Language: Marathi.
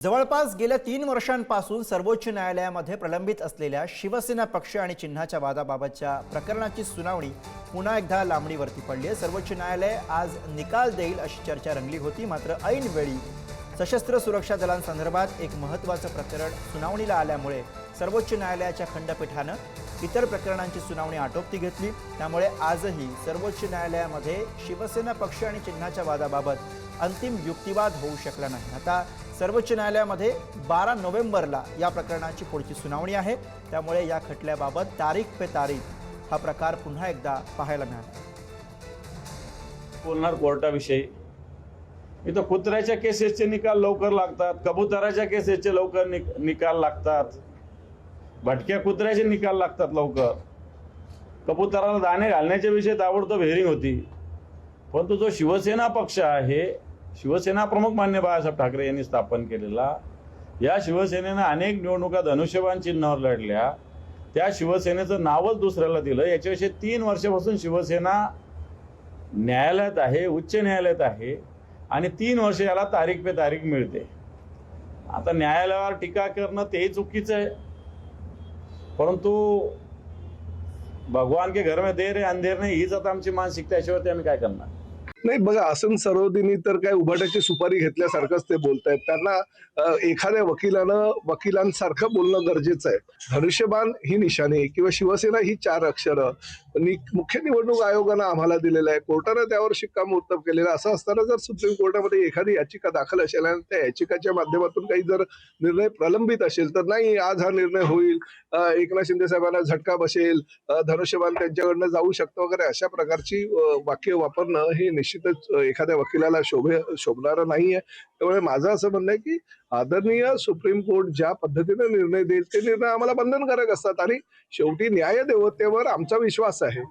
जवळपास गेल्या 3 वर्षांपासून सर्वोच्च न्यायालयामध्ये प्रलंबित असलेल्या शिवसेना पक्ष आणि चिन्हाच्या वादाबाबतच्या प्रकरणाची सुनावणी पुन्हा एकदा लांबणीवरती पडली आहे। सर्वोच्च न्यायालय आज निकाल देईल अशी चर्चा रंगली होती, मात्र ऐन वेळी सशस्त्र सुरक्षा दलांसंदर्भात एक महत्त्वाचं प्रकरण सुनावणीला आल्यामुळे सर्वोच्च न्यायालयाच्या खंडपीठानं इतर प्रकरणांची सुनावणी आटोपती घेतली। त्यामुळे आजही सर्वोच्च न्यायालयामध्ये शिवसेना पक्ष आणि चिन्हाच्या वादाबाबत अंतिम युक्तिवाद होऊ शकला नाही। आता सर्वोच्च न्यायालयामध्ये 12 नोव्हेंबरला या प्रकरणाची पुढची सुनावणी आहे, त्यामुळे या खटल्याबाबत तारीख पे तारीख हा प्रकार पुन्हा एकदा पाहायला मिळाला। बोलणार कोर्टाविषयी इथं कुत्र्याच्या केसेसचे निकाल लवकर लागतात, कबुतराच्या केसेसचे लवकर निकाल लागतात, भटक्या कुत्र्याचे निकाल लागतात लवकर, कबुतराला दाणे घालण्याच्या विषयी ताबडतोब हेरिंग होती। परंतु जो शिवसेना पक्ष आहे, शिवसेना प्रमुख मान्य बाळासाहेब ठाकरे यांनी स्थापन केलेला, या शिवसेनेनं अनेक निवडणुका धनुष्यबाण चिन्हावर लढल्या, त्या शिवसेनेचं नावच दुसऱ्याला दिलं। याच्याविषयी 3 वर्षापासून शिवसेना न्यायालयात आहे, उच्च न्यायालयात आहे आणि 3 वर्ष याला तारीख पे तारीख मिळते। आता न्यायालयावर टीका करणं तेही चुकीचं आहे, परंतु भगवान के घर में देर है अंधेर नाही हीच आता आमची मानसिकता, याच्यावरती आम्ही काय करणार? नाही बघा, आसन सरोदिनी तर काय उभाट्याची सुपारी घेतल्यासारखंच ते बोलतायत। त्यांना एखाद्या वकिलांसारखं बोलणं गरजेचं आहे। धनुष्यबाण ही निशाणी किंवा शिवसेना ही 4 अक्षरं मुख्य निवडणूक आयोगानं आम्हाला दिलेलं आहे, कोर्टानं त्यावर शिक्कामोर्तब केलेलं। असं असताना जर सुप्रीम कोर्टामध्ये एखादी याचिका दाखल असेल आणि त्या याचिकाच्या माध्यमातून काही जर निर्णय प्रलंबित असेल तर नाही आज हा निर्णय होईल, एकनाथ शिंदे साहेबांना झटका बसेल, धनुष्यबाण त्यांच्याकडनं जाऊ शकतं वगैरे अशा प्रकारची वाक्य वापरणं हे निश्चितच एखाद्या वकिलाला शोभणारं नाहीये। त्यामुळे माझं असं म्हणणं आहे की आदरणीय सुप्रीम कोर्ट ज्या पद्धतीने निर्णय देईल ते निर्णय आम्हाला बंधनकारक असतात आणि शेवटी न्यायदेवतेवर आमचा विश्वास आहे।